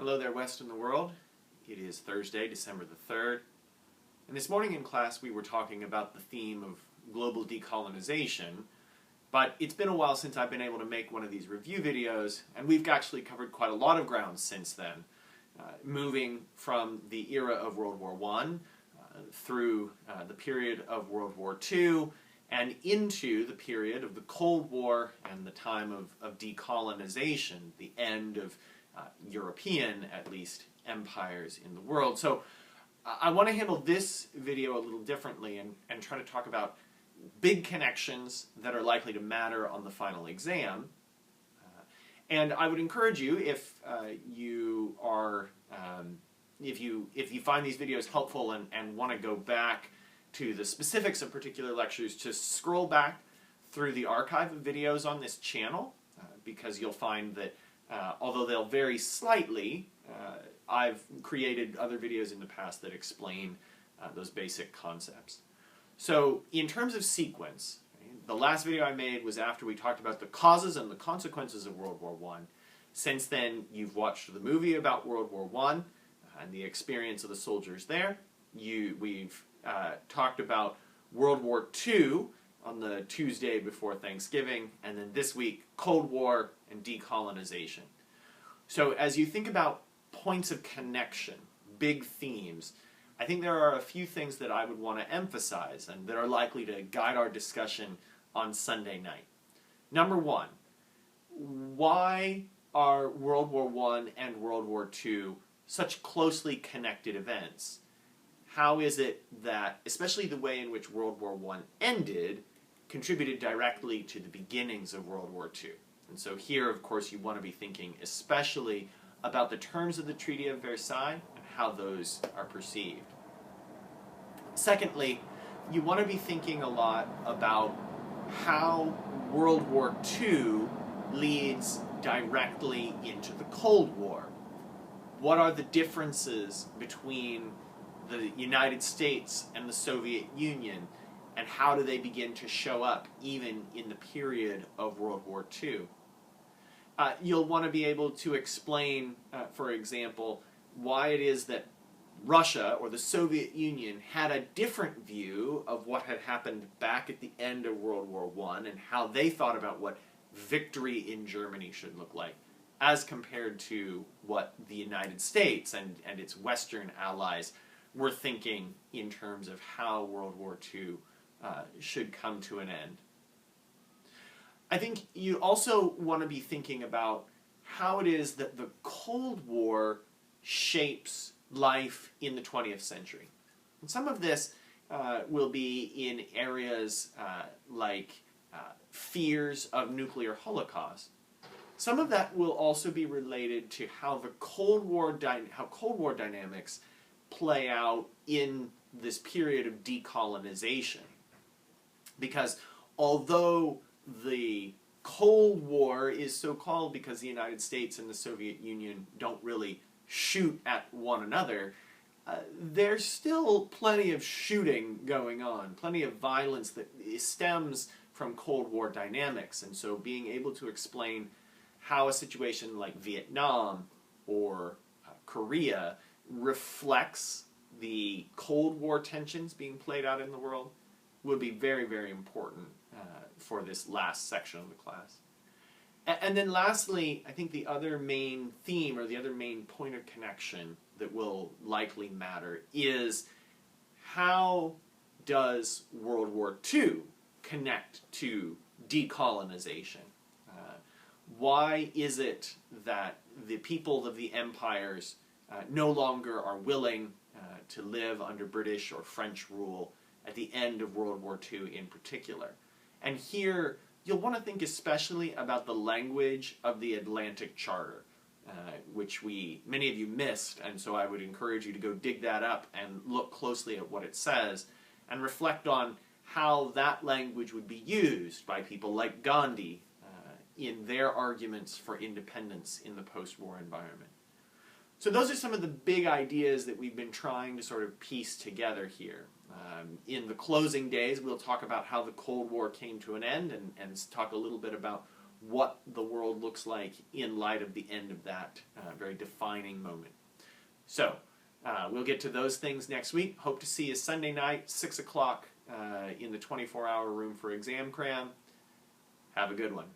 Hello there, West in the world. It is Thursday, December the 3rd. And this morning in class we were talking about the theme of global decolonization, but it's been a while since I've been able to make one of these review videos, and we've actually covered quite a lot of ground since then, moving from the era of World War I through the period of World War II and into the period of the Cold War and the time of decolonization, the end of European, at least, empires in the world. So I want to handle this video a little differently and try to talk about big connections that are likely to matter on the final exam. And I would encourage you, if you are, if you find these videos helpful and want to go back to the specifics of particular lectures, to scroll back through the archive of videos on this channel, because you'll find that although they'll vary slightly, I've created other videos in the past that explain those basic concepts. So in terms of sequence, the last video I made was after we talked about the causes and the consequences of World War I. Since then, you've watched the movie about World War I and the experience of the soldiers there. We've talked about World War II on the Tuesday before Thanksgiving, and then this week, Cold War and decolonization. So as you think about points of connection, big themes, I think there are a few things that I would want to emphasize and that are likely to guide our discussion on Sunday night. Number one, why are World War I and World War II such closely connected events? How is it that, especially the way in which World War I ended, contributed directly to the beginnings of World War II? And so here, of course, you want to be thinking especially about the terms of the Treaty of Versailles and how those are perceived. Secondly, you want to be thinking a lot about how World War II leads directly into the Cold War. What are the differences between the United States and the Soviet Union, and how do they begin to show up even in the period of World War II? You'll want to be able to explain, for example, why it is that Russia or the Soviet Union had a different view of what had happened back at the end of World War I and how they thought about what victory in Germany should look like, as compared to what the United States and its Western allies were thinking in terms of how World War II should come to an end. I think you also want to be thinking about how it is that the Cold War shapes life in the 20th century. And some of this will be in areas like fears of nuclear holocaust. Some of that will also be related to how the Cold War dynamics play out in this period of decolonization. Because although the Cold War is so called because the United States and the Soviet Union don't really shoot at one another, there's still plenty of shooting going on, plenty of violence that stems from Cold War dynamics. And so being able to explain how a situation like Vietnam or Korea reflects the Cold War tensions being played out in the world would be very, very important for this last section of the class. And then lastly, I think the other main theme or the other main point of connection that will likely matter is how does World War II connect to decolonization? Why is it that the people of the empires no longer are willing to live under British or French rule at the end of World War II in particular? And here, you'll want to think especially about the language of the Atlantic Charter, which many of you missed, and so I would encourage you to go dig that up and look closely at what it says, and reflect on how that language would be used by people like Gandhi in their arguments for independence in the post-war environment. So those are some of the big ideas that we've been trying to sort of piece together here. In the closing days, we'll talk about how the Cold War came to an end and talk a little bit about what the world looks like in light of the end of that very defining moment. So, we'll get to those things next week. Hope to see you Sunday night, 6 o'clock, in the 24-hour room for exam cram. Have a good one.